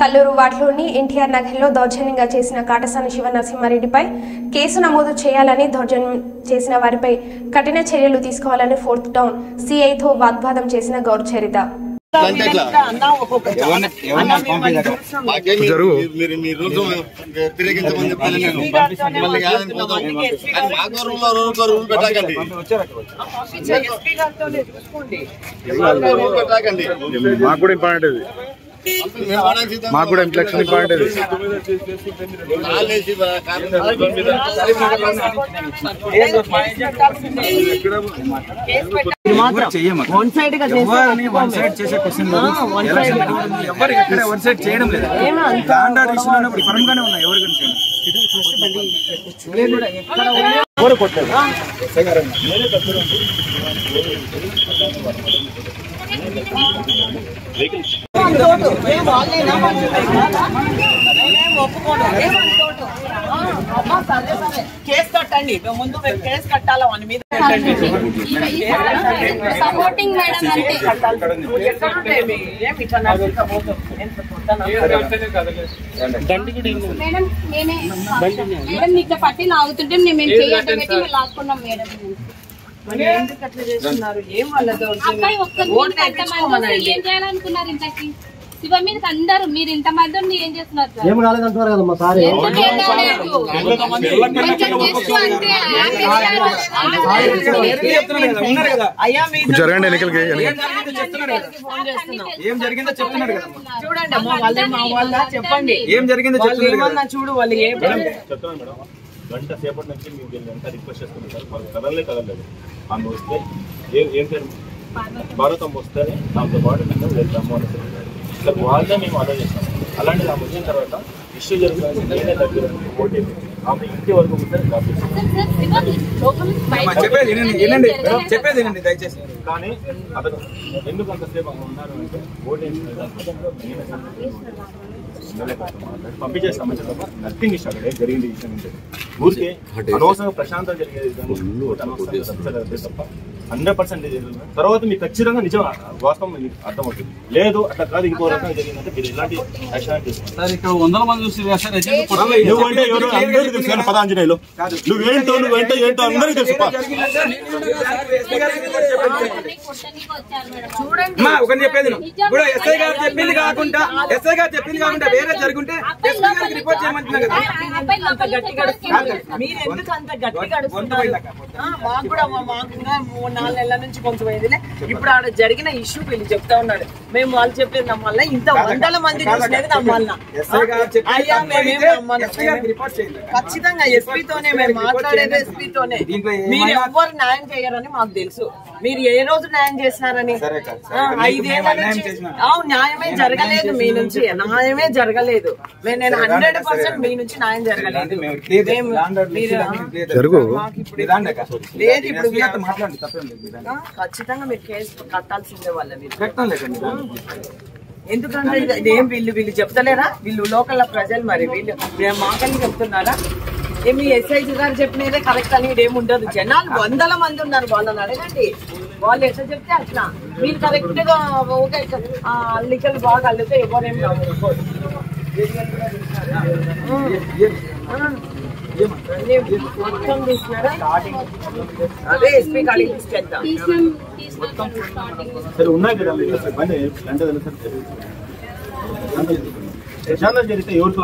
కల్లూరు వార్డులోని ఎన్టీఆర్ నగర్లో దౌర్జన్యంగా చేసిన కాటసాని శివనరసింహారెడ్డిపై కేసు నమోదు చేయాలని, దౌర్జన్యం చేసిన వారిపై కఠిన చర్యలు తీసుకోవాలని 4th టౌన్ సిఐతో వాగ్వాదం చేసిన గౌర్ చరిత. మాకు కూడా ఇంప్లెక్షన్ ఇంపార్టెంట్. చేయడం లేదు. స్టాండర్డ్ విషయంలో పరంగానే ఉన్నాయి. ఎవరు కేసు కట్టండి. ముందు మేము కేసు కట్టాలా వాని మీద. సపోర్టింగ్ మేడం అంటే మేడం నేనే మేడం ఇట్లా పట్టి లాగుతుంటే మేము చేయడం పెట్టి మేము లాక్కున్నాం మేడం. ఎందుకు అట్లా చేస్తున్నారు? ఏం వాళ్ళతో ఏం చేయాలనుకున్నారు? ఇంతకి శివ మీద అందరు మీరు ఇంతమంది ఏం చేస్తున్నారు? జరగండి ఎన్నికలకి ఏం జరిగిందో చెప్తున్నారు కదా. చూడండి అమ్మా, వాళ్ళే మా వాళ్ళ చెప్పండి ఏం జరిగిందో ఏమన్నా చూడు. వాళ్ళు ఏం చెప్తున్నాను మేడం. గంట సేపటి నుంచి మీకు ఎంత రిక్వెస్ట్ చేస్తుంది సార్. మాకు కదలలేదు. ఆమె వస్తే ఏం పేరు భారతం వస్తేనే దాంతో పాటు మేము వెళ్తాము అని సార్. వాళ్ళే మేము అలా చేస్తాం. అలాంటిది ఆమె వచ్చిన తర్వాత ఇష్యూ జరుగుతుంది. నేనే దగ్గర ఓటీ ఆమె ఇంటి వరకు చెప్పేది దయచేసి. కానీ అతను ఎందుకు అంతసేపు ఉన్నారు అంటే ఓటీ పంపించేస్తామని చెప్ప నథింగ్ ఇష్టాడు. జరిగింది విషయం అంటే ఊరికే అనవసరంగా ప్రశాంతంగా జరిగేది తప్ప 100% జరిగింది. తర్వాత మీకు ఖచ్చితంగా నిజం వాస్తవం మీకు అర్థమవుతుంది. లేదు అట్లా కాదు ఇంకో రకంగా జరిగిందంటే మీరు ఇలాంటి యాక్షన్ తీసుకుంటారు. ఇక్కడ 100 మంది చూసి పదాంజనేయులు నువ్వేంటో ఏంటో అందరికీ తెలుసు. ఒకటి చెప్పేది ఇప్పుడు ఎస్ఐ గారు చెప్పింది కాకుండా వేరే జరుగుంటే రిపోర్ట్ చేయమంటున్నా కదా. మీరు ఎందుకు అంత గట్టి గడుపుతున్నారు? మాకు కూడా మాకు 4 నెలల నుంచి కొంచెం అయిందిలే. ఇప్పుడు ఆడ జరిగిన ఇష్యూ వీళ్ళు చెప్తా ఉన్నాడు. మేము వాళ్ళు చెప్పేది నమ్మాలా? ఇంత 100 మంది చూసినది నమ్మాలనా? అయ్యా ఖచ్చితంగా ఎస్పీతోనే మేము మాట్లాడేది. ఎస్పీతోనే. మీరు ఎవ్వరు న్యాయం చేయరని మాకు తెలుసు. మీరు ఏ రోజు న్యాయం చేసినారని 5 ఏళ్ల నుంచి న్యాయమే జరగలేదు. మీ నుంచి న్యాయమే జరగలేదు. నేను 100% మీ నుంచి న్యాయం జరగలేదు. లేదు ఇప్పుడు ఖచ్చితంగా మీరు కేసు కట్టాల్సిందే వాళ్ళ మీద. ఎందుకంటే ఇదేం వీళ్ళు చెప్తలేరా? వీళ్ళు లోకల్ ప్రజలు మరి వీళ్ళు మాకని చెప్తున్నారా? ఏమి ఎస్ఐ గారు చెప్పినదే కరెక్ట్ అని ఏముండదు. జనాలు 100 మంది ఉన్నారు. వాళ్ళని అడగండి. వాళ్ళు ఎట్లా చెప్తే అట్లా. మీరు కరెక్ట్ గా ఓకే అల్లికలు బాగా అల్లితే ఎవరేం మొత్తం తీసినారా? అదే ఎస్పీ కాడికి తీసుకెళ్తాం. ఉన్నాయి కదా ప్రశాంతం జరిగితే ఎవరికి